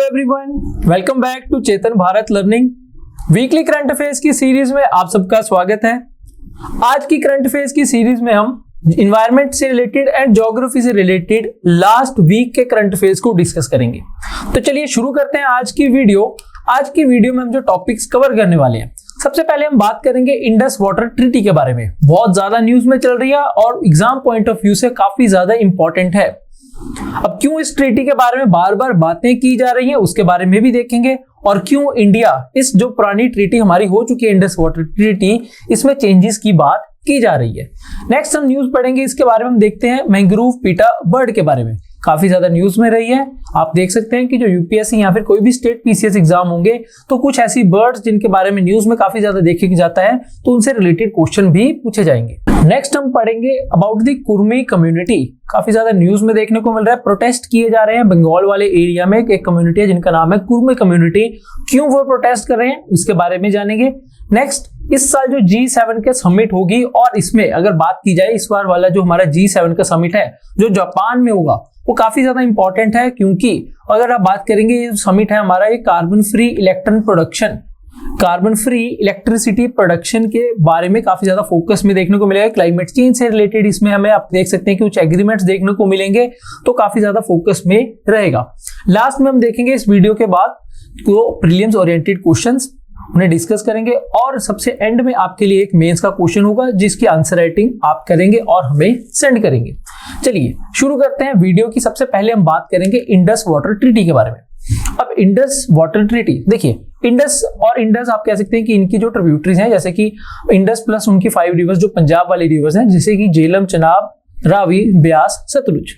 Everyone, welcome back to Chetan Bharat learning. Weekly current affairs की series में आप सबका स्वागत है। आज की करंट अफेयर्स की सीरीज में हम इन्वायरमेंट से रिलेटेड एंड ज्योग्राफी से रिलेटेड लास्ट वीक के करंट अफेयर्स को डिस्कस करेंगे। तो चलिए शुरू करते हैं आज की वीडियो। आज की वीडियो में हम जो टॉपिक्स कवर करने वाले हैं, सबसे पहले हम बात करेंगे इंडस वाटर ट्रीटी के बारे में। बहुत ज्यादा न्यूज में चल रही है और एग्जाम पॉइंट ऑफ व्यू से काफी ज्यादा इंपॉर्टेंट है। अब क्यों इस ट्रीटी के बारे में बार बार बातें की जा रही हैं उसके बारे में भी देखेंगे, और क्यों इंडिया इस जो पुरानी ट्रीटी हमारी हो चुकी है इंडस वाटर ट्रीटी, इसमें चेंजेस की बात की जा रही है। नेक्स्ट हम न्यूज पढ़ेंगे, इसके बारे में हम देखते हैं मैंग्रोव पीटा बर्ड के बारे में। काफी ज्यादा न्यूज में रही है। आप देख सकते हैं कि जो यूपीएससी या फिर कोई भी स्टेट पीसीएस एग्जाम होंगे तो कुछ ऐसी बर्ड्स जिनके बारे में न्यूज में काफी ज्यादा देखा जाता है, तो उनसे रिलेटेड क्वेश्चन भी पूछे जाएंगे। नेक्स्ट हम पढ़ेंगे अबाउट द कुर्मी कम्युनिटी। काफी ज्यादा न्यूज में देखने को मिल रहा है, प्रोटेस्ट किए जा रहे हैं बंगाल वाले एरिया में। एक कम्युनिटी है जिनका नाम है कुर्मी कम्युनिटी। क्यों वो प्रोटेस्ट कर रहे हैं उसके बारे में जानेंगे। नेक्स्ट, इस साल जो G7 के समिट होगी, और इसमें अगर बात की जाए इस बार वाला जो हमारा G7 का समिट है जो जापान में होगा, वो काफी ज्यादा इंपॉर्टेंट है। क्योंकि अगर आप बात करेंगे ये समिट है हमारा, ये carbon free electron production, carbon free electricity production के बारे में काफी ज्यादा फोकस में देखने को मिलेगा। क्लाइमेट चेंज से रिलेटेड इसमें हमें आप देख सकते हैं कि कुछ एग्रीमेंट्स देखने को मिलेंगे, तो काफी ज्यादा फोकस में रहेगा। लास्ट में हम देखेंगे इस वीडियो के बाद तो प्रीलिम्स ओरिएंटेड क्वेश्चंस उन्हें डिस्कस करेंगे, और सबसे एंड में आपके लिए एक मेंस का क्वेश्चन होगा जिसकी आंसर राइटिंग आप करेंगे और हमें सेंड करेंगे। चलिए शुरू करते हैं वीडियो की। सबसे पहले हम बात करेंगे इंडस वाटर ट्रीटी के बारे में। अब इंडस वाटर ट्रीटी देखिए, इंडस और इंडस आप कह सकते हैं कि इनकी जो ट्रिब्यूटरीज हैं, जैसे कि इंडस प्लस उनकी 5 रिवर्स जो पंजाब वाली रिवर्स हैं, जैसे कि झेलम, चनाब, रावी, ब्यास, सतलुज।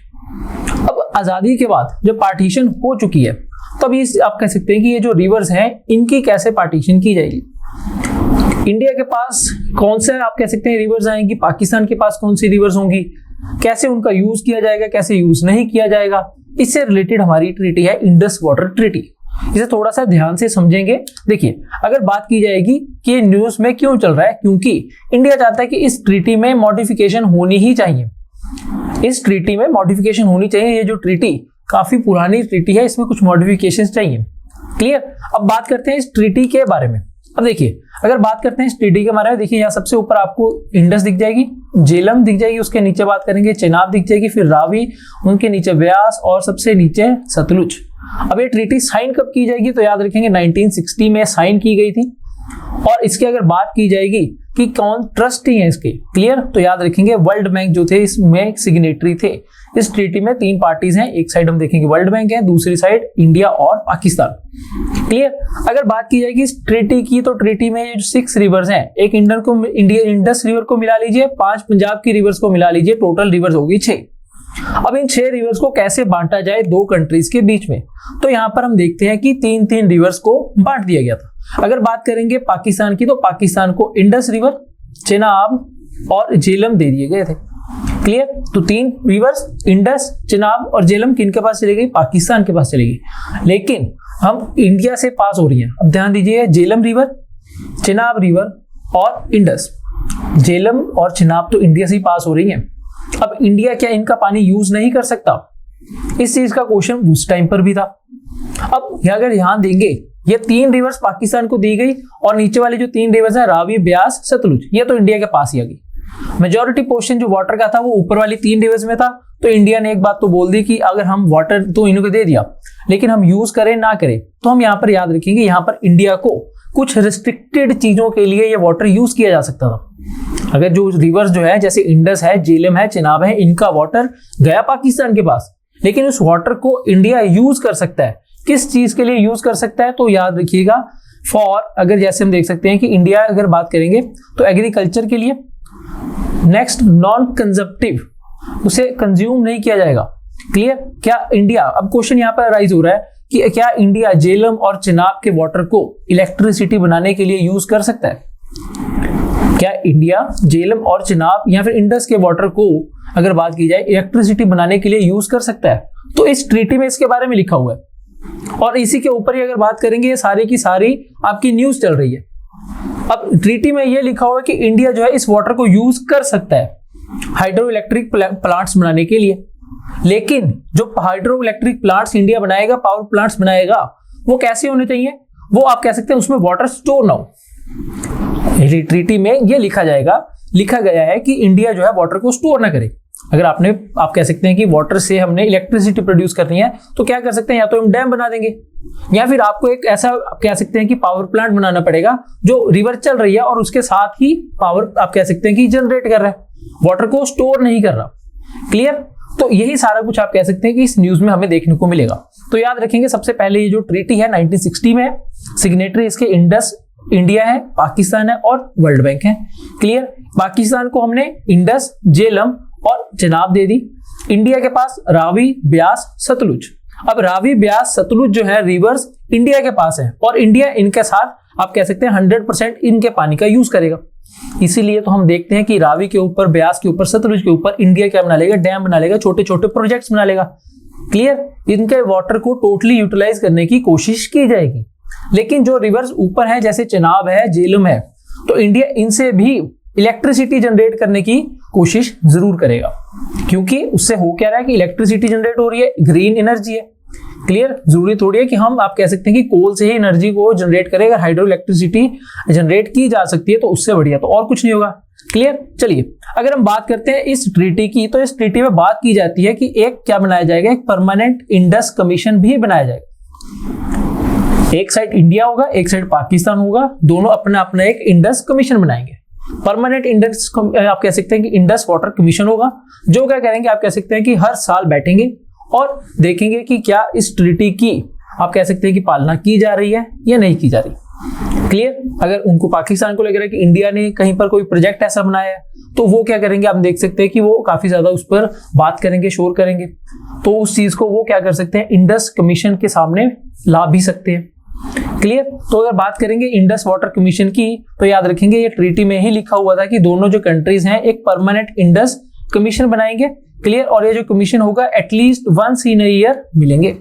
अब आजादी के बाद जब पार्टीशन हो चुकी है, तब ये आप कह सकते हैं कि ये जो रिवर्स हैं इनकी कैसे पार्टीशन की जाएगी। इंडिया के पास कौन से आप कह सकते हैं रिवर्स आएंगी, पाकिस्तान के पास कौन सी रिवर्स होंगी, कैसे उनका यूज किया जाएगा, कैसे यूज नहीं किया जाएगा, इससे रिलेटेड हमारी ट्रीटी है इंडस वाटर ट्रीटी। इसे थोड़ा सा ध्यान से समझेंगे। देखिए, अगर बात की जाएगी कि ये न्यूज में क्यों चल रहा है, क्योंकि इंडिया चाहता है कि इस ट्रीटी में मॉडिफिकेशन होनी ही चाहिए। इस ट्रीटी में मॉडिफिकेशन होनी चाहिए। ये जो ट्रीटी काफी पुरानी ट्रीटी है, इसमें कुछ मॉडिफिकेशंस चाहिए। क्लियर। अब बात करते हैं इस ट्रीटी के बारे में। अब देखिए, अगर बात करते हैं इस ट्रीटी के बारे में, देखिए यहाँ सबसे ऊपर आपको इंडस दिख जाएगी, झेलम दिख जाएगी, उसके नीचे बात करेंगे चेनाब दिख जाएगी, फिर रावी, उनके नीचे ब्यास और सबसे नीचे सतलुज। अब ये ट्रीटी साइन कब की जाएगी, तो याद रखेंगे 1960 में साइन की गई थी। और इसकी अगर बात की जाएगी कि कौन ट्रस्टी है इसके, क्लियर, तो याद रखेंगे वर्ल्ड बैंक जो थे इसमें सिग्नेटरी थे। इस ट्रीटी में 3 पार्टीज हैं, एक साइड हम देखेंगे वर्ल्ड बैंक है, दूसरी साइड इंडिया और पाकिस्तान। क्लियर। अगर बात की जाएगी इस ट्रीटी की, तो ट्रीटी में ये 6 रिवर्स हैं, एक इंडस रिवर को मिला लीजिए, 5 पंजाब की रिवर्स को मिला लीजिए, टोटल रिवर्स होगी 6। अब इन 6 रिवर्स को कैसे बांटा जाए 2 कंट्रीज के बीच में, तो यहां पर हम देखते हैं कि 3-3 रिवर्स को बांट दिया गया था। अगर बात करेंगे पाकिस्तान की, तो पाकिस्तान को इंडस रिवर, चेनाब और झेलम दे दिए गए थे। क्लियर। तो 3 रिवर्स इंडस, चेनाब और झेलम किनके पास चली गई, पाकिस्तान के पास चली गई। लेकिन हम इंडिया से पास हो रही हैं। अब ध्यान दीजिए, झेलम रिवर, चेनाब रिवर और इंडस, झेलम और चेनाब तो इंडिया से ही पास हो रही हैं। अब इंडिया क्या इनका पानी यूज नहीं कर सकता, इस चीज का क्वेश्चन उस टाइम पर भी था। अब अगर ध्यान देंगे, ये 3 रिवर्स पाकिस्तान को दी गई, और नीचे वाली जो 3 रिवर्स है रावी, ब्यास, सतलुज, ये तो इंडिया के पास ही आ गई। मेजॉरिटी पोर्शन जो वाटर का था वो ऊपर वाली 3 रिवर्स में था, तो इंडिया ने एक बात तो बोल दी कि अगर हम वाटर तो इनको दे दिया, लेकिन हम यूज करें ना करें, तो हम यहाँ पर याद रखेंगे यहाँ पर इंडिया को कुछ रिस्ट्रिक्टेड चीजों के लिए ये वाटर यूज किया जा सकता था। अगर जो रिवर्स जो है, जैसे इंडस है, झेलम है, चेनाब है, इनका वाटर गया पाकिस्तान के पास, लेकिन उस वाटर को इंडिया यूज कर सकता है। किस चीज के लिए यूज कर सकता है, तो याद रखिएगा फॉर, अगर जैसे हम देख सकते हैं कि इंडिया अगर बात करेंगे तो एग्रीकल्चर के लिए। नेक्स्ट, नॉन कंजप्टिव, उसे कंज्यूम नहीं किया जाएगा। क्लियर। क्या इंडिया, अब क्वेश्चन यहाँ पर राइज हो रहा है कि क्या इंडिया झेलम और चेनाब के वाटर को इलेक्ट्रिसिटी बनाने के लिए यूज कर सकता है। क्या इंडिया झेलम और चेनाब या फिर इंडस के वाटर को अगर बात की जाए इलेक्ट्रिसिटी बनाने के लिए यूज कर सकता है, तो इस ट्रीटी में इसके बारे में लिखा हुआ है। और इसी के ऊपर ही अगर बात करेंगे, ये सारी की सारी आपकी न्यूज चल रही है। अब ट्रीटी में ये लिखा हुआ है कि इंडिया जो है इस वाटर को यूज कर सकता है हाइड्रो इलेक्ट्रिक प्लांट्स बनाने के लिए। लेकिन जो हाइड्रो इलेक्ट्रिक प्लांट्स इंडिया बनाएगा, पावर प्लांट्स बनाएगा, वो कैसे होने चाहिए, वो आप कह सकते हैं उसमें वाटर स्टोर ना हो। ट्रीटी में ये लिखा गया है कि इंडिया जो है वाटर को स्टोर ना करे। अगर आप कह सकते हैं कि वाटर से हमने इलेक्ट्रिसिटी प्रोड्यूस करनी है तो क्या कर सकते हैं, या तो हम डैम बना देंगे, या फिर आपको एक ऐसा आप कह सकते हैं कि पावर प्लांट बनाना पड़ेगा जो रिवर चल रही है और उसके साथ ही पावर आप कह सकते हैं कि जनरेट कर रहा है, वाटर को स्टोर नहीं कर रहा। क्लियर? तो यही सारा कुछ आप कह सकते हैं कि इस न्यूज में हमें देखने को मिलेगा। तो याद रखेंगे, सबसे पहले ये जो ट्रीटी है 1960 में है, सिग्नेटरी इसके इंडस इंडिया है, पाकिस्तान है और वर्ल्ड बैंक है। क्लियर? पाकिस्तान को हमने इंडस, झेलम और चिनाब दे दी। इंडिया के पास रावी, ब्यास, सतलुज। अब रावी, ब्यास, सतलुज जो है रिवर्स इंडिया के पास है और इंडिया इनके साथ आप कह सकते हैं 100% इनके पानी का यूज करेगा। इसीलिए तो हम देखते हैं कि रावी के ऊपर, ब्यास के ऊपर, सतलुज के ऊपर इंडिया क्या बना लेगा, डैम बना लेगा, छोटे छोटे प्रोजेक्ट्स बना लेगा। क्लियर? इनके वाटर को टोटली यूटिलाइज करने की कोशिश की जाएगी। लेकिन जो रिवर्स ऊपर है जैसे चिनाब है, झेलम है, तो इंडिया इनसे भी इलेक्ट्रिसिटी जनरेट करने की कोशिश जरूर करेगा, क्योंकि उससे हो क्या रहा है कि इलेक्ट्रिसिटी जनरेट हो रही है, ग्रीन एनर्जी है। क्लियर? जरूरी थोड़ी है कि हम आप कह सकते हैं कि कोल से ही एनर्जी को जनरेट करें, अगर हाइड्रो इलेक्ट्रिसिटी जनरेट की जा सकती है तो उससे बढ़िया तो और कुछ नहीं होगा। क्लियर? चलिए, अगर हम बात करते हैं इस ट्रीटी की, तो इस ट्रीटी में बात की जाती है कि एक क्या बनाया जाएगा, एक परमानेंट इंडस कमीशन भी बनाया जाएगा। एक साइड इंडिया होगा, एक साइड पाकिस्तान होगा, दोनों अपना अपना एक इंडस कमीशन बनाएंगे। परमानेंट इंडस आप कह सकते हैं कि इंडस वाटर कमीशन होगा, जो क्या करेंगे आप कह सकते हैं कि हर साल बैठेंगे और देखेंगे कि क्या इस ट्रीटी की आप कह सकते हैं कि पालना की जा रही है या नहीं की जा रही। क्लियर? अगर उनको पाकिस्तान को लग रहा है कि इंडिया ने कहीं पर कोई प्रोजेक्ट ऐसा बनाया है तो वो क्या करेंगे, आप देख सकते हैं कि वो काफी ज्यादा उस पर बात करेंगे, शोर करेंगे, तो उस चीज को वो क्या कर सकते हैं, इंडस कमीशन के सामने ला भी सकते हैं। क्लियर? तो अगर बात करेंगे इंडस वाटर कमीशन की, तो याद रखेंगे ये ट्रीटी में ही लिखा हुआ था कि दोनों जो कंट्रीज हैं एक परमानेंट इंडस कमीशन बनाएंगे। क्लियर? और ये जो कमीशन होगा at least once in a year मिलेंगे।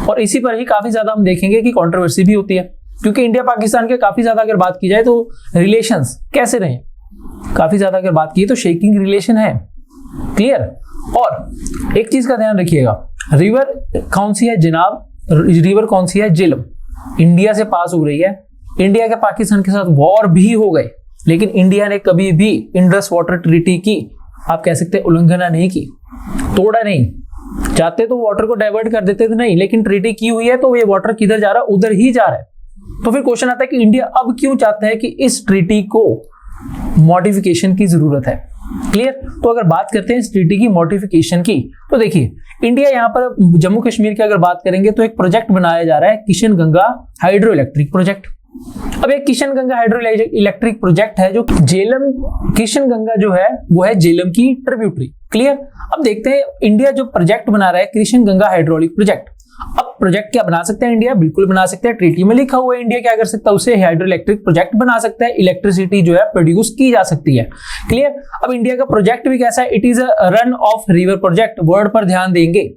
और इसी पर ही काफी ज्यादा हम देखेंगे कि कंट्रोवर्सी भी होती है, क्योंकि इंडिया पाकिस्तान के काफी ज्यादा अगर बात की जाए तो रिलेशंस कैसे रहे, काफी ज्यादा अगर बात की तो शेकिंग रिलेशन है। क्लियर? और एक चीज का ध्यान रखिएगा, रिवर कौन सी है, जनाब, रिवर कौन सी है, झेलम, इंडिया से पास हो रही है। इंडिया के पाकिस्तान के साथ वॉर भी हो गए, लेकिन इंडिया ने कभी भी इंडस वाटर ट्रीटी की आप कह सकते हैं उल्लंघना नहीं की, तोड़ा नहीं। चाहते तो वाटर को डाइवर्ट कर देते थे, नहीं, लेकिन ट्रीटी की हुई है तो ये वाटर किधर जा रहा है, उधर ही जा रहा है। तो फिर क्वेश्चन आता है कि इंडिया अब क्यों चाहता है कि इस ट्रीटी को मॉडिफिकेशन की जरूरत है। क्लियर? तो अगर बात करते हैं इस ट्रीटी की मॉडिफिकेशन की, तो देखिए इंडिया यहाँ पर जम्मू कश्मीर की अगर बात करेंगे तो एक प्रोजेक्ट बनाया जा रहा है, Kishan Ganga hydro electric project. अब एक Kishan Ganga hydro electric project है जो झेलम, किशन गंगा जो है वो है झेलम की ट्रिब्यूटरी। क्लियर? अब देखते हैं इंडिया जो प्रोजेक्ट बना रहा है किशन गंगा हाइड्रोलिक प्रोजेक्ट। अब प्रोजेक्ट क्या बना सकते हैं इंडिया, बिल्कुल बना सकते हैं, ट्रीटी में लिखा हुआ है इंडिया क्या कर सकता है, उसे हाइड्रो इलेक्ट्रिक प्रोजेक्ट बना सकता है, इलेक्ट्रिसिटी जो है प्रोड्यूस की जा सकती है। क्लियर? अब इंडिया का प्रोजेक्ट भी कैसा है, it is a run of river project, word पर ध्यान देंगे,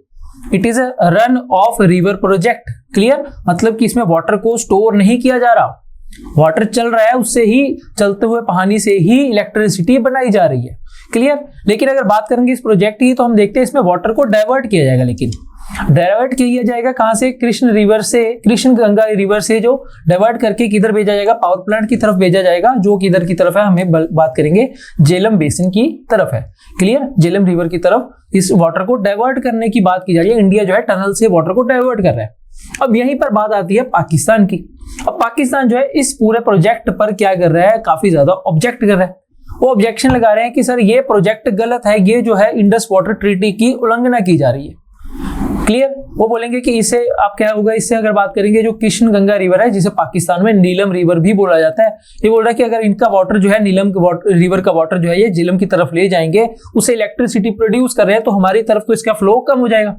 it is a run of river project. Clear? मतलब कि इसमें वाटर को स्टोर नहीं किया जा रहा, वाटर चल रहा है, उससे ही चलते हुए पानी से ही इलेक्ट्रिसिटी बनाई जा रही है। क्लियर? लेकिन अगर बात करेंगे इस प्रोजेक्ट की तो हम देखते हैं इसमें वाटर को डाइवर्ट किया जाएगा, लेकिन डाइवर्ट किया जाएगा कहां से, कृष्ण रिवर से, कृष्ण गंगा रिवर से जो डाइवर्ट करके किधर भेजा जाएगा, पावर प्लांट की तरफ भेजा जाएगा, जो किधर की तरफ है, हमें बात करेंगे झेलम बेसिन की तरफ है। क्लियर? झेलम रिवर की तरफ इस वाटर को डाइवर्ट करने की बात की जा रही है, इंडिया जो है टनल से वाटर को डाइवर्ट कर रहा है। अब यहीं पर बात आती है पाकिस्तान की। अब पाकिस्तान जो है इस पूरे प्रोजेक्ट पर क्या कर रहा है, काफी ज्यादा ऑब्जेक्ट कर रहा है, वो ऑब्जेक्शन लगा रहे हैं कि सर ये प्रोजेक्ट गलत है, ये जो है इंडस वाटर ट्रीटी की उल्लंघना की जा रही है। क्लियर? वो बोलेंगे कि इससे आप क्या होगा, इससे अगर बात करेंगे जो कृष्ण गंगा रिवर है जिसे पाकिस्तान में नीलम रिवर भी बोला जाता है, ये बोल रहा है कि अगर इनका वाटर जो है नीलम रिवर का वाटर जो है ये झेलम की तरफ ले जाएंगे, उसे इलेक्ट्रिसिटी प्रोड्यूस कर रहे हैं, तो हमारी तरफ तो इसका फ्लो कम हो जाएगा।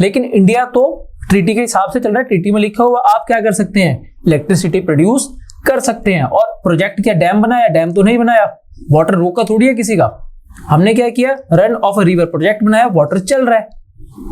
लेकिन इंडिया तो ट्रीटी के हिसाब से चल रहा है, ट्रीटी में लिखा हुआ आप क्या कर सकते हैं, इलेक्ट्रिसिटी प्रोड्यूस कर सकते हैं। और प्रोजेक्ट क्या डैम बनाया, डैम तो नहीं बनाया, वाटर रोका थोड़ी है किसी का, हमने क्या किया, run of a river project बनाया, वाटर चल रहा है।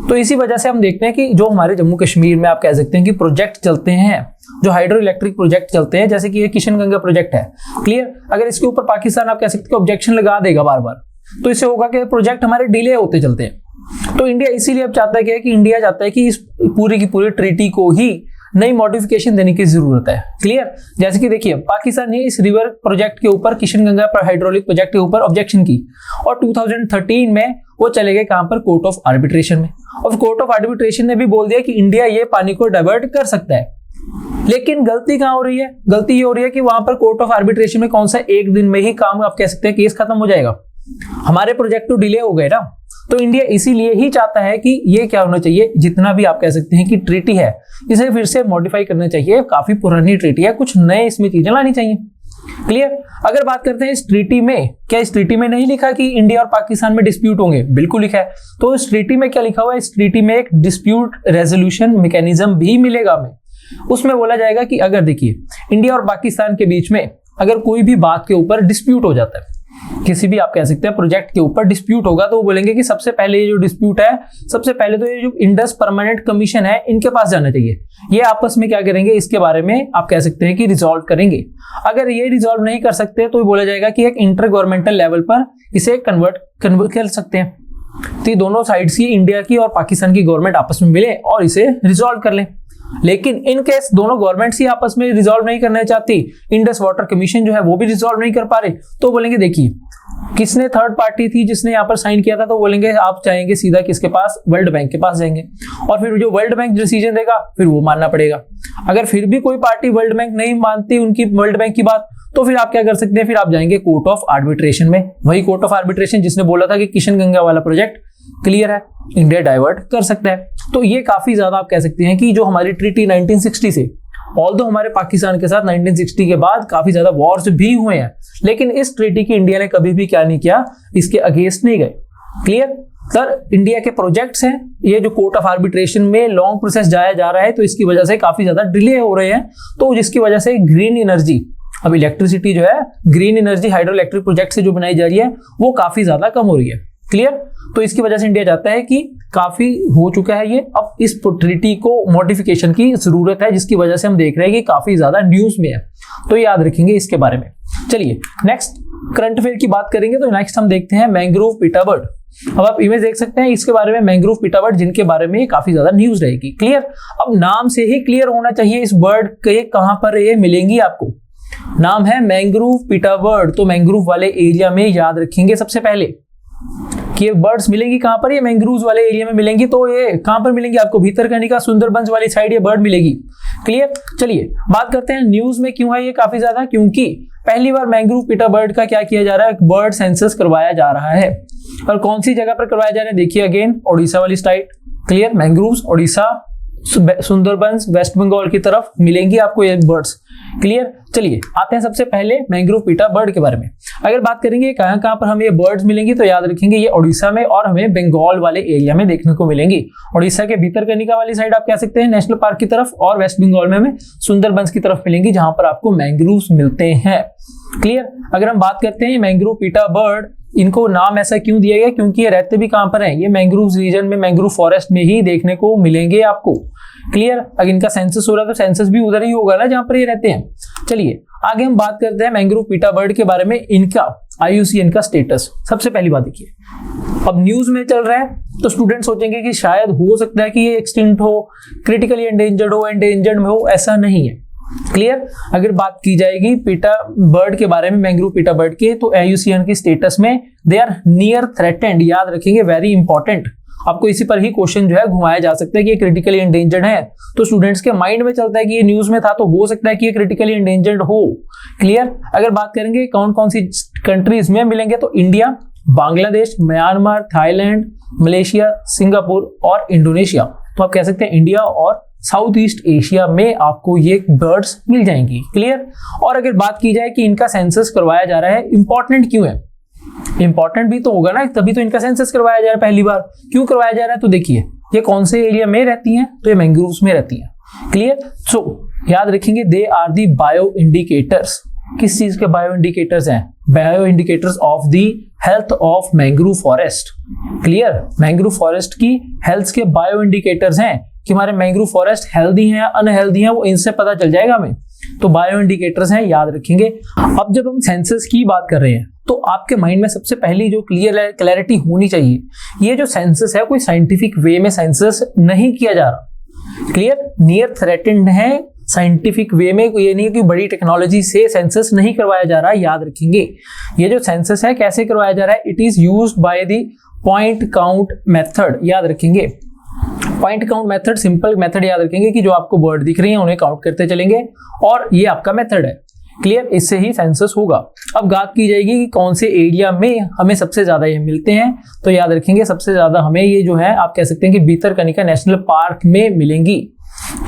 तो इसी वजह से हम देखते हैं कि जो हमारे जम्मू कश्मीर में आप कह सकते हैं कि प्रोजेक्ट चलते हैं, जो हाइड्रो इलेक्ट्रिक प्रोजेक्ट चलते हैं, जैसे कि ये किशन गंगा प्रोजेक्ट है। क्लियर? अगर इसके ऊपर पाकिस्तान आप कह सकते हैं ऑब्जेक्शन लगा देगा बार बार, तो इससे होगा कि प्रोजेक्ट हमारे डिले होते चलते हैं। तो इंडिया इसीलिए अब चाहता है कि इंडिया चाहता है कि इस पूरी की पूरी ट्रीटी को ही नई मॉडिफिकेशन देने की जरूरत है। क्लियर? जैसे कि देखिए, पाकिस्तान ने इस रिवर प्रोजेक्ट के ऊपर, किशनगंगा पर हाइड्रोलिक प्रोजेक्ट के ऊपर ऑब्जेक्शन की और 2013 में वो चले गए कहां पर? कोर्ट ऑफ आर्बिट्रेशन में। और कोर्ट ऑफ आर्बिट्रेशन ने भी बोल दिया कि इंडिया ये पानी को डाइवर्ट कर सकता है। लेकिन गलती कहां हो रही है? गलती ये हो रही है कि वहां पर कोर्ट ऑफ आर्बिट्रेशन में कौन सा एक दिन में ही काम, आप कह सकते हैं, केस खत्म हो जाएगा। हमारे प्रोजेक्ट तो डिले हो गए ना। तो इंडिया इसीलिए ही चाहता है कि ये क्या होना चाहिए, जितना भी आप कह सकते हैं कि ट्रीटी है, इसे फिर से मॉडिफाई करना चाहिए। काफी पुरानी ट्रीटी है, कुछ नए इसमें चीजें लानी चाहिए। क्लियर? अगर बात करते हैं इस ट्रीटी में, क्या इस ट्रीटी में नहीं लिखा कि इंडिया और पाकिस्तान में डिस्प्यूट होंगे? बिल्कुल लिखा है। तो इस ट्रीटी में क्या लिखा हुआ है? इस ट्रीटी में एक डिस्प्यूट रेजोल्यूशन मैकेनिज्म भी मिलेगा हमें। उसमें बोला जाएगा कि अगर देखिए, इंडिया और पाकिस्तान के बीच में अगर कोई भी बात के ऊपर डिस्प्यूट हो जाता है, किसी भी आप कह सकते हैं प्रोजेक्ट के ऊपर डिस्प्यूट होगा, तो वो बोलेंगे कि सबसे पहले ये जो डिस्प्यूट है, सबसे पहले तो ये जो इंडस परमानेंट कमीशन है, इनके पास जाना चाहिए। ये आपस में क्या करेंगे, इसके बारे में आप कह सकते हैं कि रिजॉल्व करेंगे। अगर ये रिजॉल्व नहीं कर सकते तो बोला जाएगा कि एक इंटर गवर्नमेंटल लेवल पर इसे कन्वर्ट कर सकते हैं। तो ये दोनों साइड्स की, इंडिया की और पाकिस्तान की गवर्नमेंट आपस में मिले और इसे रिजॉल्व कर लें। लेकिन इन केस दोनों गवर्नमेंट्स ही आपस में रिजॉल्व नहीं करना चाहती, इंडस वाटर कमीशन जो है वो भी रिजॉल्व नहीं कर पा रहे, तो बोलेंगे देखिए, किसने थर्ड पार्टी थी जिसने यहाँ पर साइन किया था, तो बोलेंगे आप चाहेंगे सीधा किसके पास? वर्ल्ड बैंक के पास जाएंगे और फिर जो वर्ल्ड बैंक डिसीजन देगा फिर वो मानना पड़ेगा। अगर फिर भी कोई पार्टी वर्ल्ड बैंक नहीं मानती उनकी वर्ल्ड बैंक की बात, तो फिर आप क्या कर सकते हैं? फिर आप जाएंगे कोर्ट ऑफ आर्बिट्रेशन में। वही कोर्ट ऑफ आर्बिट्रेशन जिसने बोला था कि किशनगंगा वाला प्रोजेक्ट क्लियर है, इंडिया डाइवर्ट कर सकता है। तो ये काफी ज्यादा आप कह सकते हैं कि जो हमारी ट्रीटी 1960 से, ऑल्दो हमारे पाकिस्तान के साथ 1960 के बाद काफी ज्यादा वॉर्स भी हुए हैं, लेकिन इस ट्रीटी की इंडिया ने कभी भी क्या नहीं किया, इसके अगेंस्ट नहीं गए। क्लियर? सर, इंडिया के प्रोजेक्ट्स हैं, ये जो कोर्ट ऑफ आर्बिट्रेशन में लॉन्ग प्रोसेस जाया जा रहा है, तो इसकी वजह से काफी ज्यादा डिले हो रहे हैं। तो जिसकी वजह से ग्रीन एनर्जी, अब इलेक्ट्रिसिटी जो है green energy hydro electric project से जो बनाई जा रही है, वो काफी ज्यादा कम हो रही है। क्लियर? तो इसकी वजह से इंडिया चाहता है कि काफी हो चुका है ये, अब इस ट्रीटी को मॉडिफिकेशन की जरूरत है, जिसकी वजह से हम देख रहे हैं कि काफी ज्यादा न्यूज में है। तो याद रखेंगे इसके बारे में। चलिए नेक्स्ट करंट अफेयर की बात करेंगे। तो नेक्स्ट हम देखते हैं मैंग्रोव पिटा बर्ड। अब आप इमेज देख सकते हैं इसके बारे में, मैंग्रोव पिटा बर्ड, जिनके बारे में काफी ज्यादा न्यूज रहेगी। क्लियर? अब नाम से ही क्लियर होना चाहिए इस बर्ड के कहां पर ये मिलेंगी आपको। नाम है मैंग्रोव पिटा बर्ड, तो मैंग्रोव वाले एरिया में याद रखेंगे सबसे पहले कि ये बर्ड्स मिलेंगी कहां पर? ये मैंग्रोव्स वाले एरिया में मिलेंगी। तो ये कहां पर मिलेंगी आपको? भीतरकनिका सुंदरबंस वाली साइड ये बर्ड मिलेगी। क्लियर? चलिए बात करते हैं न्यूज में क्यों है ये काफी ज्यादा, क्योंकि पहली बार मैंग्रोव पिटा बर्ड का क्या किया जा रहा है, बर्ड सेंसस करवाया जा रहा है। और कौन सी जगह पर करवाया जा रहा है? देखिए अगेन ओडिशा वाली side. Clear? Mangroves Odisha, Sundarbans, West Bengal की तरफ मिलेंगी आपको ये बर्ड्स। क्लियर? चलिए आते हैं सबसे पहले मैंग्रोव पिटा बर्ड के बारे में। अगर बात करेंगे कहां कहां पर हमें ये बर्ड्स मिलेंगी, तो याद रखेंगे ये ओडिशा में और हमें बंगाल वाले एरिया में देखने को मिलेंगी। ओडिशा के भीतरकनिका वाली साइड आप कह सकते हैं नेशनल पार्क की तरफ, और वेस्ट बंगाल में हमें सुंदरबंस की तरफ मिलेंगी, जहां पर आपको मैंग्रोव्स मिलते हैं। क्लियर? अगर हम बात करते हैं मैंग्रोव पिटा बर्ड, इनको नाम ऐसा क्यों दिया गया? क्योंकि ये रहते भी कहां पर हैं? ये मैंग्रोव रीजन में, मैंग्रोव फॉरेस्ट में ही देखने को मिलेंगे आपको। क्लियर? अगर इनका सेंसस हो रहा है तो सेंसस भी उधर ही होगा ना जहां पर ये रहते हैं। चलिए आगे हम बात करते हैं मैंग्रोव पिटा बर्ड के बारे में, इनका IUCN का स्टेटस। सबसे पहली बात देखिए, अब न्यूज में चल रहा है तो स्टूडेंट सोचेंगे कि शायद हो सकता है कि ये एक्सटिंक्ट हो, क्रिटिकली एंडेंजर्ड हो, एंडेंजर्ड में हो, ऐसा नहीं है। क्लियर? अगर बात की जाएगी पिटा बर्ड के बारे में, मैंग्रोव पिटा बर्ड के, तो IUCN की स्टेटस में दे आर नियर थ्रेटेंड। याद रखेंगे, वेरी इंपॉर्टेंट। आपको इसी पर ही क्वेश्चन जो है घुमाया जा सकता है कि ये क्रिटिकली एंडेंजर्ड है, तो स्टूडेंट्स के माइंड में चलता है कि ये न्यूज में था तो हो सकता है कि ये क्रिटिकली एंडेंजर्ड हो। क्लियर? अगर बात करेंगे कौन कौन सी कंट्रीज में मिलेंगे, तो India, Bangladesh, Myanmar, Thailand, Malaysia, Singapore और इंडोनेशिया। तो आप कह सकते हैं इंडिया और साउथ ईस्ट एशिया में आपको ये बर्ड्स मिल जाएंगी। क्लियर? और अगर बात की जाए कि इनका सेंसस करवाया जा रहा है, इंपॉर्टेंट क्यों है? इंपॉर्टेंट भी तो होगा ना, तभी तो इनका सेंसस करवाया जा रहा है पहली बार। क्यों करवाया जा रहा है? तो देखिए ये कौन से एरिया में रहती हैं, तो ये मैंग्रोव्स में रहती हैं। क्लियर? सो याद रखेंगे they are the bio indicators. किस चीज के बायो इंडिकेटर्स हैं? Bio indicators of the health of mangrove forest. Clear? Mangrove forest की हेल्थ के बायो इंडिकेटर्स हैं कि हमारे मैंग्रोव फॉरेस्ट हेल्दी हैं या अनहेल्दी हैं, वो इनसे पता चल जाएगा हमें। तो बायो इंडिकेटर्स हैं, याद रखेंगे। अब जब हम सेंसस की बात कर रहे हैं तो आपके माइंड में सबसे पहली जो क्लैरिटी होनी चाहिए, ये जो सेंसस है कोई साइंटिफिक वे में सेंसस नहीं किया जा रहा। क्लियर, नियर थ्रेटेंड है साइंटिफिक वे में, ये नहीं कि बड़ी टेक्नोलॉजी से सेंसस नहीं करवाया जा रहा है, याद रखेंगे। ये जो सेंसस है कैसे करवाया जा रहा है, it is used by the point count method, याद रखेंगे। Point count method, simple method याद रखेंगे कि जो आपको बर्ड दिख रही है उन्हें काउंट करते चलेंगे और ये आपका मेथड है। क्लियर, इससे ही सेंसस होगा। अब बात की जाएगी कि कौन से एरिया में हमें सबसे ज्यादा ये मिलते हैं, तो याद रखेंगे सबसे ज्यादा हमें ये जो है आप कह सकते हैं कि भीतरकनिका नेशनल पार्क में मिलेंगी।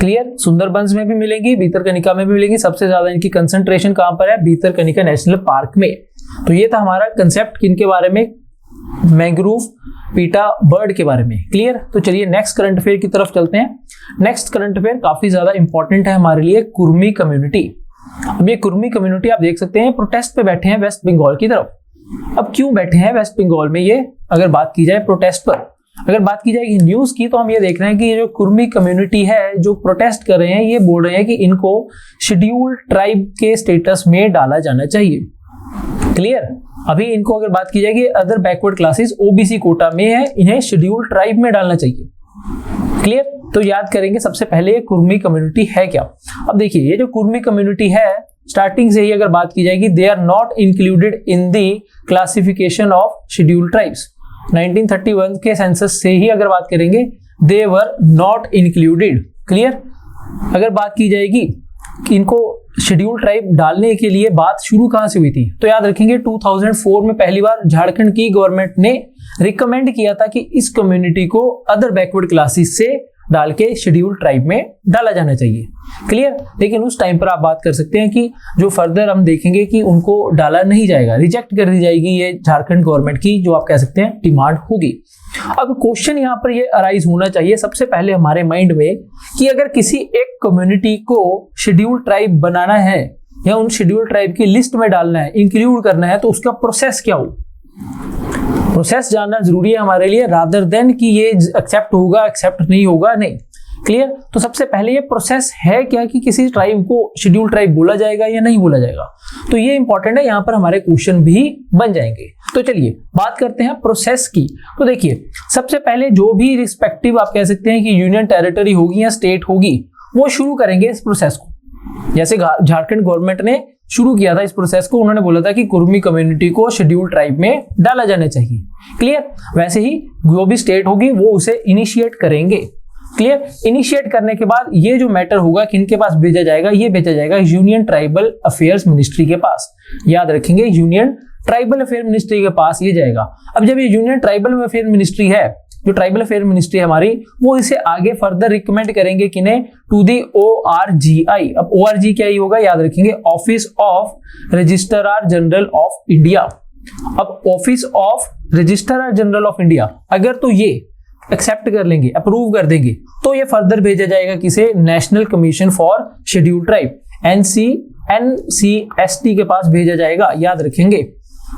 क्लियर, सुंदरबंस में भी मिलेंगी, भीतरकनिका में भी मिलेंगी, सबसे ज्यादा इनकी कंसंट्रेशन कहां पर है, भीतरकनिका नेशनल पार्क में। तो ये था हमारा कंसेप्ट किनके बारे में, मैंग्रोव पीटा बर्ड के बारे में। क्लियर, तो चलिए नेक्स्ट करंट अफेयर की तरफ चलते हैं। नेक्स्ट करंट अफेयर काफी ज्यादा इंपॉर्टेंट है हमारे लिए, कुर्मी कम्युनिटी। अब ये कुर्मी कम्युनिटी आप देख सकते हैं प्रोटेस्ट पे बैठे हैं वेस्ट बंगाल की तरफ। अब क्यों बैठे हैं वेस्ट बंगाल में, ये अगर बात की जाए प्रोटेस्ट पर, अगर बात की जाएगी न्यूज की, तो हम ये देख रहे हैं कि ये जो कुर्मी कम्युनिटी है जो प्रोटेस्ट कर रहे हैं, ये बोल रहे हैं कि इनको शेड्यूल्ड ट्राइब के स्टेटस में डाला जाना चाहिए। क्लियर, अभी इनको अगर बात की जाएगी other backward classes OBC Kota में है, इन्हें शेड्यूल्ड ट्राइब में डालना चाहिए। क्लियर, तो याद करेंगे सबसे पहले ये कुर्मी कम्युनिटी है क्या। अब देखिए ये जो कुर्मी कम्युनिटी है स्टार्टिंग से ही अगर बात की जाएगी, they are not included in the classification of scheduled tribes. 1931 के सेंसस से ही अगर बात करेंगे, they were not included. Clear, अगर बात की जाएगी कि इनको शेड्यूल ट्राइब डालने के लिए बात शुरू कहां से हुई थी, तो याद रखेंगे 2004 में पहली बार झारखंड की गवर्नमेंट ने रिकमेंड किया था कि इस कम्युनिटी को अदर बैकवर्ड क्लासेस से डाल के शेड्यूल ट्राइब में डाला जाना चाहिए। क्लियर, लेकिन उस टाइम पर आप बात कर सकते हैं कि जो फर्दर हम देखेंगे कि उनको डाला नहीं जाएगा, रिजेक्ट कर दी जाएगी, ये झारखंड गवर्नमेंट की जो आप कह सकते हैं डिमांड होगी। अब क्वेश्चन यहाँ पर ये अराइज होना चाहिए सबसे पहले हमारे माइंड में कि अगर किसी एक कम्युनिटी को शेड्यूल ट्राइब बनाना है या उन शेड्यूल ट्राइब की लिस्ट में डालना है, इंक्लूड करना है, तो उसका प्रोसेस क्या हो, प्रोसेस जानना जरूरी है हमारे लिए, रादर देन कि ये एक्सेप्ट होगा एक्सेप्ट नहीं होगा, नहीं। क्लियर, तो सबसे पहले ये प्रोसेस है क्या कि किसी ट्राइब को शेड्यूल ट्राइब बोला जाएगा या नहीं बोला जाएगा, तो ये इंपॉर्टेंट है, यहाँ पर हमारे क्वेश्चन भी बन जाएंगे। तो चलिए बात करते हैं प्रोसेस की। तो देखिए सबसे पहले जो भी रिस्पेक्टिव आप कह सकते हैं कि यूनियन टेरिटरी होगी या स्टेट होगी, वो शुरू करेंगे इस प्रोसेस को। जैसे झारखंड गवर्नमेंट ने शुरू किया था इस प्रोसेस को, उन्होंने बोला था कि कुर्मी कम्युनिटी को शेड्यूल ट्राइब में डाला जाना चाहिए। क्लियर, वैसे ही जो भी स्टेट होगी वो उसे इनिशिएट करेंगे। क्लियर, इनिशिएट करने के बाद ये जो मैटर होगा किनके पास भेजा जाएगा, ये भेजा जाएगा यूनियन ट्राइबल अफेयर्स मिनिस्ट्री के पास। याद रखेंगे यूनियन ट्राइबल अफेयर मिनिस्ट्री के पास ये जाएगा। अब जब ये यूनियन ट्राइबल अफेयर मिनिस्ट्री है, जो ट्राइबल अफेयर मिनिस्ट्री है हमारी, वो इसे आगे फर्दर रिकमेंड करेंगे किन्हें, टू दी ORGI। अब ORG क्या ही होगा, याद रखेंगे office of registrar general of India. अब office of registrar general of India अगर तो ये एक्सेप्ट कर लेंगे, अप्रूव कर देंगे, तो ये फर्दर भेजा जाएगा किसे, national commission for schedule tribe NCST के पास भेजा जाएगा। याद रखेंगे।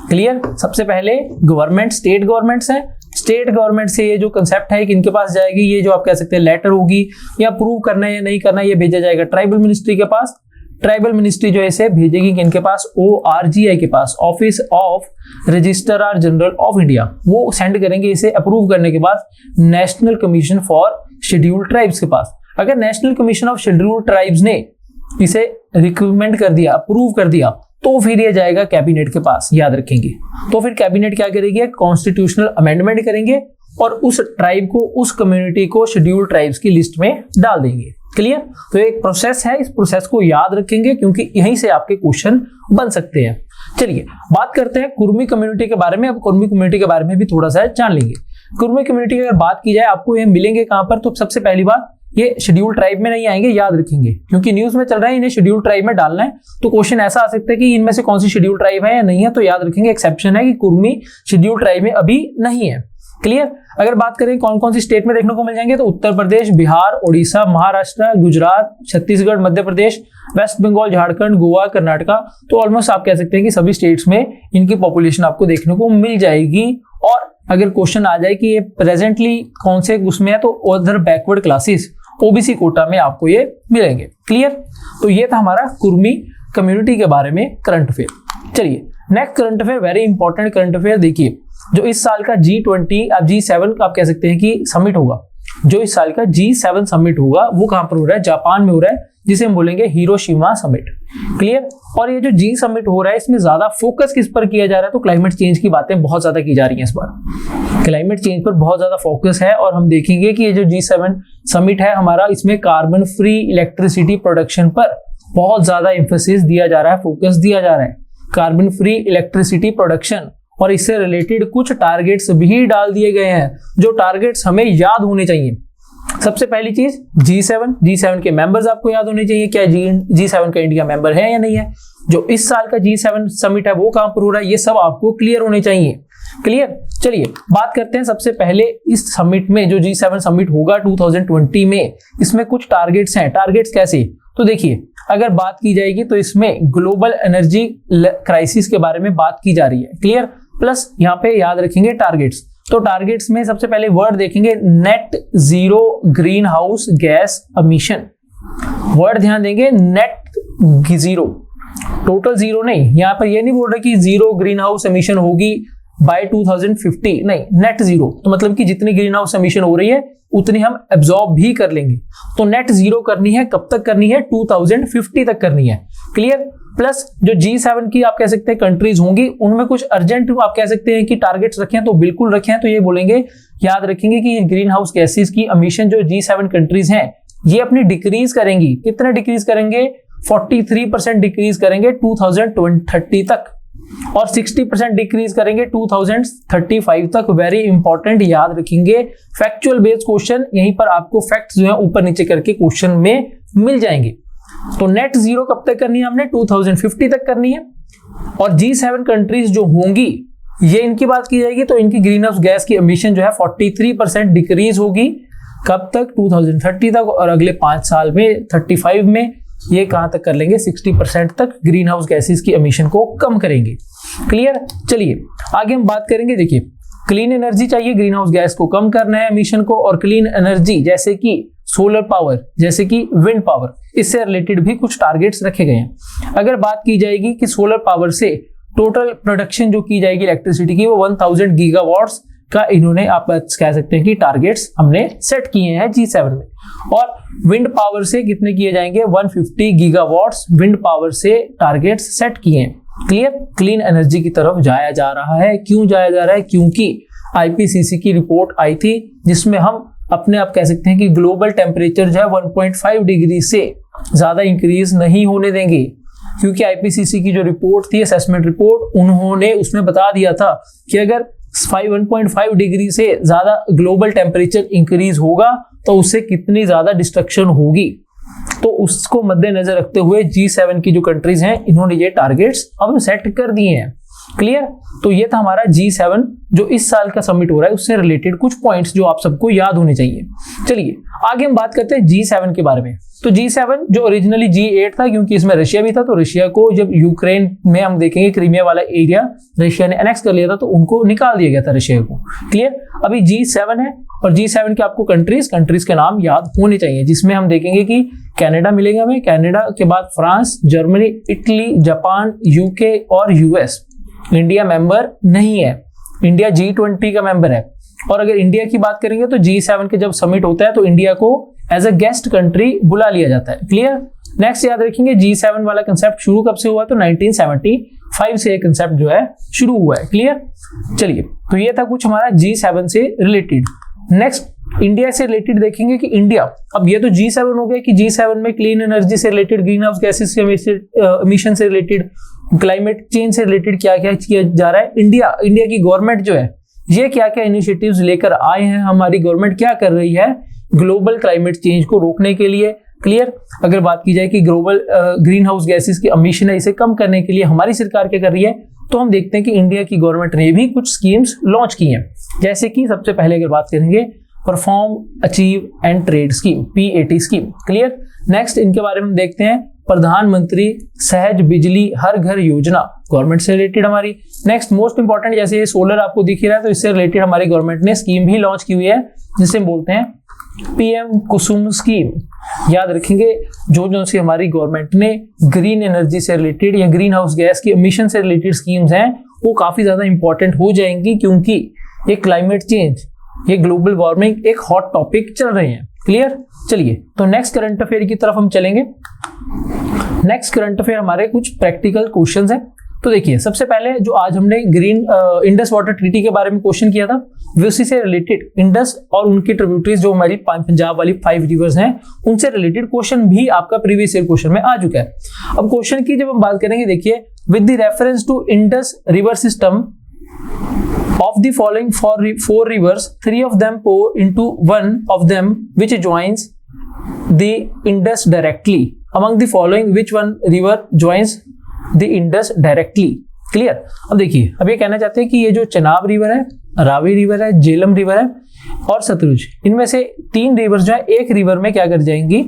क्लियर, सबसे पहले गवर्नमेंट स्टेट गवर्नमेंट्स हैं, स्टेट गवर्नमेंट से ये जो कंसेप्ट है कि इनके पास जाएगी, ये जो आप कह सकते हैं लेटर होगी या अप्रूव करना है या नहीं करना, ये भेजा जाएगा ट्राइबल मिनिस्ट्री के पास। ट्राइबल मिनिस्ट्री जो है इसे भेजेगी किनके पास, ORGI के पास, office of registrar general of India. वो सेंड करेंगे इसे अप्रूव करने के बाद national commission for scheduled tribes के पास। अगर national commission of scheduled tribes ने इसे रिकमेंड कर दिया, अप्रूव कर दिया, तो फिर ये जाएगा कैबिनेट के पास। याद रखेंगे, तो फिर कैबिनेट क्या करेगी, कॉन्स्टिट्यूशनल अमेंडमेंट करेंगे और उस ट्राइब को, उस कम्युनिटी को शेड्यूल्ड ट्राइब्स की लिस्ट में डाल देंगे। क्लियर, तो एक प्रोसेस है, इस प्रोसेस को याद रखेंगे क्योंकि यहीं से आपके क्वेश्चन बन सकते हैं। चलिए बात करते हैं कुर्मी कम्युनिटी के बारे में। अब कुर्मी कम्युनिटी के बारे में भी थोड़ा सा जान लेंगे। कुर्मी कम्युनिटी की अगर बात की जाए, आपको ये मिलेंगे कहां पर, तो सबसे पहली बात ये शेड्यूल ट्राइब में नहीं आएंगे, याद रखेंगे, क्योंकि न्यूज में चल रहा है इन्हें शेड्यूल ट्राइब में डालना है। तो क्वेश्चन ऐसा आ सकता है कि इनमें से कौन सी शेड्यूल ट्राइब है या नहीं है, तो याद रखेंगे एक्सेप्शन है कि कुर्मी शेड्यूल ट्राइब में अभी नहीं है। क्लियर, अगर बात करें कौन कौन सी स्टेट में देखने को मिल जाएंगे, तो उत्तर प्रदेश, बिहार, उड़ीसा, महाराष्ट्र, गुजरात, छत्तीसगढ़, मध्य प्रदेश, वेस्ट बंगाल, झारखंड, गोवा, कर्नाटका। तो ऑलमोस्ट आप कह सकते हैं कि सभी स्टेट्स में इनकी पॉपुलेशन आपको देखने को मिल जाएगी। और अगर क्वेश्चन आ जाए कि ये प्रेजेंटली कौन से उसमें है, तो other backward classes OBC Kota में आपको ये मिलेंगे। क्लियर, तो ये था हमारा कुर्मी कम्युनिटी के बारे में करंट अफेयर। चलिए next current affair, very important current affair. देखिए जो इस साल का G20 आप G7 का आप कह सकते हैं कि समिट होगा, जो इस साल का G7 समिट होगा वो कहां पर हो रहा है, जापान में हो रहा है, जिसे हम बोलेंगे हिरोशिमा समिट। क्लियर। और ये जो G समिट हो रहा है इसमें ज्यादा फोकस किस पर किया जा रहा है, तो क्लाइमेट चेंज की बातें बहुत ज्यादा की जा रही हैं इस बार। क्लाइमेट चेंज पर बहुत ज्यादा फोकस है और हम देखेंगे कि ये जो G7 समिट है हमारा, इसमें कार्बन फ्री इलेक्ट्रिसिटी प्रोडक्शन पर बहुत ज्यादा एम्फेसिस दिया जा रहा है, फोकस दिया जा रहा है, कार्बन फ्री इलेक्ट्रिसिटी प्रोडक्शन। और इससे रिलेटेड कुछ टारगेट्स भी डाल दिए गए हैं, जो टारगेट्स हमें याद होने चाहिए। सबसे पहली चीज G7 के मेंबर्स आपको याद होने चाहिए। क्या G7 का इंडिया मेंबर है या नहीं है। जो इस साल का G7 समिट है वो कहां पर हो रहा है, ये सब आपको क्लियर होने चाहिए। क्लियर। चलिए बात करते हैं सबसे पहले इस समिट में, जो G7 समिट होगा 2020 में, इसमें कुछ टारगेट्स हैं। टारगेट्स कैसे, तो देखिए अगर बात की जाएगी तो इसमें ग्लोबल एनर्जी क्राइसिस के बारे में बात की जा रही है। क्लियर। प्लस यहाँ पे याद रखेंगे टारगेट्स। तो टारगेट्स में सबसे पहले वर्ड देखेंगे net zero green house gas emission. Word ध्यान देंगे, नेट जीरो, टोटल जीरो नहीं। यहां पर ये नहीं बोल रहा कि जीरो ग्रीन हाउस एमिशन होगी बाय 2050, नहीं, नेट जीरो। तो मतलब कि जितनी ग्रीन हाउस एमिशन हो रही है उतनी हम एब्जॉर्ब भी कर लेंगे। तो नेट जीरो करनी है, कब तक करनी है, 2050 तक करनी है। क्लियर। प्लस जो G7 की आप कह सकते हैं कंट्रीज होंगी, उनमें कुछ अर्जेंट आप कह सकते हैं कि टारगेट्स रखे हैं, तो बिल्कुल रखे हैं। तो ये बोलेंगे, याद रखेंगे कि ग्रीन हाउस गैसेस की एमिशन जो G7 कंट्रीज हैं ये अपनी डिक्रीज करेंगी। कितने डिक्रीज करेंगे, 43% डिक्रीज करेंगे 2030 तक, और 60% डिक्रीज करेंगे 2035 तक। वेरी इंपॉर्टेंट, याद रखेंगे। फैक्चुअल बेस्ड क्वेश्चन, यहीं पर आपको फैक्ट्स जो है ऊपर नीचे करके क्वेश्चन में मिल जाएंगे। तो नेट जीरो कब तक करनी है हमने, 2050 तक करनी है। और G7 कंट्रीज जो होंगी, ये इनकी बात की जाएगी तो इनकी ग्रीन हाउस गैस की एमिशन जो है 43% डिक्रीज होगी। कब तक, 2030 तक। और अगले 5 साल में 35 में ये कहां तक कर लेंगे, 60% तक ग्रीन हाउस गैसेस की एमिशन को कम करेंगे। क्लियर। चलिए आगे हम बात करेंगे। देखिए क्लीन एनर्जी चाहिए, ग्रीन हाउस गैस को कम करना है एमिशन को, और क्लीन एनर्जी जैसे कि सोलर पावर, जैसे कि विंड पावर, इससे रिलेटेड भी कुछ टारगेट्स रखे गए हैं। अगर बात की जाएगी कि सोलर पावर से टोटल प्रोडक्शन जो की जाएगी इलेक्ट्रिसिटी की, वो 1000 गीगावाट्स का इन्होंने आप कह सकते हैं कि टारगेट्स हमने सेट किए हैं G7 में। और विंड पावर से कितने किए जाएंगे, 150 गीगावाट्स विंड पावर से टारगेट्स सेट किए हैं। क्लियर। क्लीन एनर्जी की तरफ जाया जा रहा है। क्यों जाया जा रहा है, क्योंकि IPCC की रिपोर्ट आई थी जिसमें हम अपने आप कह सकते हैं कि ग्लोबल टेम्परेचर जो है 1.5 डिग्री से ज्यादा इंक्रीज नहीं होने देंगे। क्योंकि IPCC की जो रिपोर्ट थी, असेसमेंट रिपोर्ट, उन्होंने उसमें बता दिया था कि अगर 1.5 डिग्री से ज्यादा ग्लोबल टेम्परेचर इंक्रीज होगा तो उससे कितनी ज्यादा डिस्ट्रक्शन होगी। तो उसको मद्देनजर रखते हुए G7 की जो कंट्रीज हैं, इन्होंने ये टारगेट्स अब सेट कर दिए हैं। क्लियर। तो ये था हमारा G7 जो इस साल का समिट हो रहा है, उससे रिलेटेड कुछ पॉइंट्स जो आप सबको याद होने चाहिए। चलिए आगे हम बात करते हैं G7 के बारे में। तो G7 जो ओरिजिनली G8 था, क्योंकि इसमें रशिया भी था, तो रशिया को जब यूक्रेन में हम देखेंगे क्रीमिया वाला एरिया रशिया ने एनेक्स कर लिया था, तो उनको निकाल दिया गया था रशिया को। क्लियर। अभी G7 है, और G7 के आपको कंट्रीज के नाम याद होने चाहिए, जिसमें हम देखेंगे कि कनाडा मिलेगा हमें, कनाडा के बाद France, Germany, Italy, Japan, UK और यूएस। इंडिया मेंबर नहीं है, इंडिया G20 का मेंबर है। और अगर इंडिया की बात करेंगे तो G7 के जब समिट होता है तो इंडिया को एज अ गेस्ट कंट्री बुला लिया जाता है। क्लियर। नेक्स्ट याद रखेंगे G7 वाला कंसेप्ट शुरू कब से हुआ, तो 1975 से एक कंसेप्ट जो है शुरू हुआ है। क्लियर। चलिए तो ये था कुछ हमारा G7 से रिलेटेड। नेक्स्ट इंडिया से रिलेटेड देखेंगे कि इंडिया, अब ये तो G7 हो गया कि G7 में क्लीन एनर्जी से रिलेटेड, ग्रीन हाउस गैसेस के एमिशन से रिलेटेड, क्लाइमेट चेंज से रिलेटेड क्या क्या किया जा रहा है। इंडिया की गवर्नमेंट जो है ये क्या क्या इनिशिएटिव्स लेकर आए हैं, हमारी गवर्नमेंट क्या कर रही है ग्लोबल क्लाइमेट चेंज को रोकने के लिए। क्लियर। अगर बात की जाए कि ग्लोबल ग्रीन हाउस गैसेस की एमिशन है, इसे कम करने के लिए हमारी सरकार क्या कर रही है, तो हम देखते हैं कि इंडिया की गवर्नमेंट ने भी कुछ स्कीम्स लॉन्च की हैं। जैसे कि सबसे पहले अगर बात करेंगे perform, achieve and trade scheme, PAT scheme. Clear. Next इनके बारे में देखते हैं प्रधानमंत्री सहज बिजली हर घर योजना, गवर्नमेंट से रिलेटेड हमारी। नेक्स्ट मोस्ट इंपॉर्टेंट, जैसे ये सोलर आपको दिख रहा है, तो इससे रिलेटेड हमारी गवर्नमेंट ने स्कीम भी लॉन्च की हुई है, जिसे बोलते हैं PM कुसुम स्कीम। याद रखेंगे जो सी हमारी गवर्नमेंट ने ग्रीन एनर्जी से रिलेटेड या ग्रीन हाउस गैस की एमिशन से रिलेटेड स्कीम्स हैं, वो काफी ज्यादा इंपॉर्टेंट हो जाएंगी, क्योंकि ये क्लाइमेट चेंज ये ग्लोबल वार्मिंग एक हॉट टॉपिक चल रहे हैं। क्लियर? चलिए तो नेक्स्ट करंट अफेयर की तरफ हम चलेंगे। नेक्स्ट करंट अफेयर हमारे कुछ प्रैक्टिकल क्वेश्चंस हैं। तो देखिए सबसे पहले जो आज हमने ग्रीन इंडस वाटर ट्रीटी के बारे में क्वेश्चन किया था, उसी से रिलेटेड इंडस और उनकी ट्रिब्यूटरीज जो हमारी पंजाब वाली 5 रिवर्स हैं उनसे रिलेटेड क्वेश्चन भी आपका प्रीवियस ईयर क्वेश्चन में आ चुका है। अब क्वेश्चन की जब हम बात करेंगे, देखिए with the reference to Indus river system of the following four rivers, 3 of them pour into one of them which joins the Indus directly. Among the following, which one river joins the Indus directly? Clear? अब देखिए, अब ये कहना चाहते हैं कि ये जो चेनाब रिवर है, रावी रिवर है, झेलम रिवर है और सतलुज, इनमें से 3 रिवर्स जो है एक रिवर में क्या कर जाएंगी,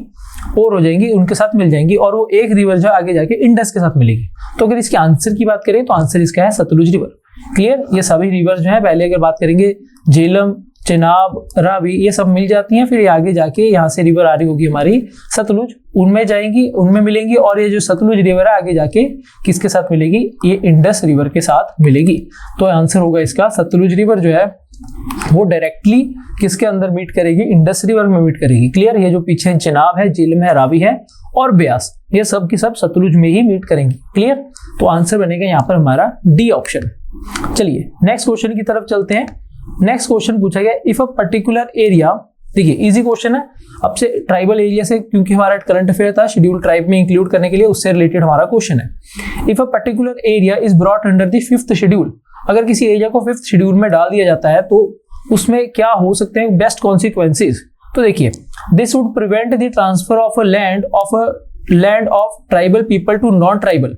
और हो जाएंगी, उनके साथ मिल जाएंगी, और वो एक रिवर जो आगे जाके इंडस के साथ मिलेगी। तो अगर इसके आंसर की बात करें तो आंसर इसका है सतलुज रिवर। क्लियर? ये सभी रिवर जो है, पहले अगर बात करेंगे झेलम, चेनाब, रावी, ये सब मिल जाती हैं, फिर ये आगे जाके यहाँ से रिवर आ रही होगी हमारी सतलुज, उनमें जाएंगी, उनमें मिलेंगी, और ये जो सतलुज रिवर है आगे जाके किसके साथ मिलेगी, ये इंडस रिवर के साथ मिलेगी। तो आंसर होगा इसका सतलुज रिवर जो है वो डायरेक्टली किसके अंदर मीट करेगी, इंडस रिवर में मीट करेगी। क्लियर? ये जो पीछे चेनाब है, झेलम है, रावी है और ब्यास, ये सब की सब सतलुज में ही मीट करेंगी। क्लियर? तो आंसर बनेगा यहाँ पर हमारा डी ऑप्शन। चलिए नेक्स्ट क्वेश्चन की तरफ चलते हैं। नेक्स्ट क्वेश्चन पूछा गया, इफ अ पर्टिकुलर एरिया, देखिए इजी क्वेश्चन है, अब से ट्राइबल एरिया से, क्योंकि हमारा करंट अफेयर था शेड्यूल ट्राइब में इंक्लूड करने के लिए, उससे रिलेटेड हमारा क्वेश्चन है। If a particular area is brought under the 5th schedule, अगर किसी एरिया को 5th शेड्यूल में डाल दिया जाता है तो उसमें क्या हो सकते हैं बेस्ट कॉन्सिक्वेंसेज। तो देखिए, this would prevent the transfer of a land of tribal people to non tribal.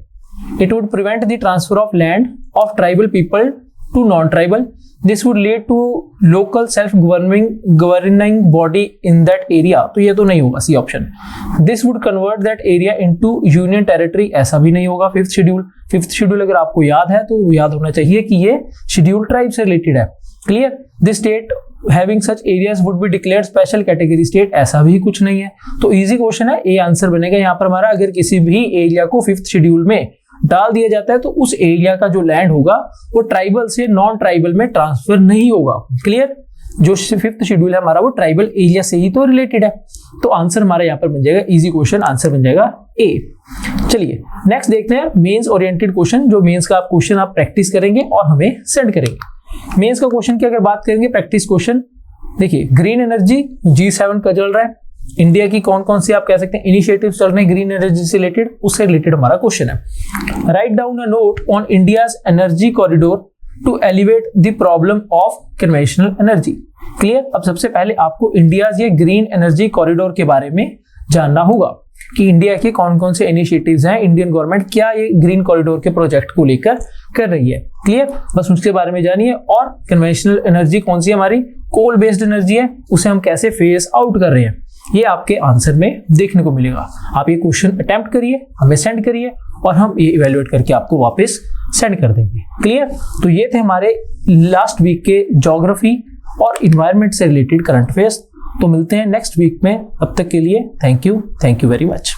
It would prevent the transfer of land of tribal people to non-tribal. This would lead to local self-governing body in that area. तो ये तो नहीं होगा, C option. This would convert that area into union territory. ऐसा भी नहीं होगा। 5th schedule, 5th schedule अगर आपको याद है तो याद होना चाहिए कि ये शेड्यूल ट्राइब से रिलेटेड है। Clear? This state having such areas would be declared special category state. ऐसा भी कुछ नहीं है। तो इजी क्वेश्चन है, ए आंसर बनेगा यहाँ पर हमारा। अगर किसी भी एरिया को 5th शेड्यूल में डाल दिया जाता है तो उस एरिया का जो लैंड होगा वो ट्राइबल से नॉन ट्राइबल में ट्रांसफर नहीं होगा। क्लियर? जो 5th शेड्यूल है हमारा वो ट्राइबल एरिया से ही तो रिलेटेड है। तो आंसर हमारा यहाँ पर बन जाएगा, इजी क्वेश्चन आंसर बन जाएगा ए। चलिए नेक्स्ट देखते हैं मेंस ओरिएंटेड क्वेश्चन, जो मेंस का क्वेश्चन आप प्रैक्टिस करेंगे और हमें सेंड करेंगे। मेंस का क्वेश्चन की अगर बात करेंगे प्रैक्टिस क्वेश्चन, देखिए ग्रीन एनर्जी G7 का चल रहा है, इंडिया की कौन कौन सी आप कह सकते हैं इनिशिएटिव चल रहे हैं ग्रीन एनर्जी से रिलेटेड, उससे रिलेटेड हमारा क्वेश्चन है। Write down a note on India's energy corridor to elevate the problem of conventional energy. Clear? अब सबसे पहले आपको इंडियाज ये ग्रीन एनर्जी कॉरिडोर के बारे में जानना होगा कि इंडिया के कौन कौन से इनिशिएटिव्स हैं, इंडियन गवर्नमेंट क्या ये ग्रीन कॉरिडोर के प्रोजेक्ट को लेकर कर रही है। क्लियर? बस उसके बारे में जानिए। और कन्वेंशनल एनर्जी कौन सी हमारी कोल बेस्ड एनर्जी है, उसे हम कैसे फेस आउट कर रहे हैं, ये आपके आंसर में देखने को मिलेगा। आप ये क्वेश्चन अटेम्प्ट करिए, हमें सेंड करिए और हम ये इवेल्युएट करके आपको वापस सेंड कर देंगे। क्लियर? तो ये थे हमारे लास्ट वीक के ज्योग्राफी और इन्वायरमेंट से रिलेटेड करंट अफेयर्स। तो मिलते हैं नेक्स्ट वीक में, तब तक के लिए थैंक यू वेरी मच।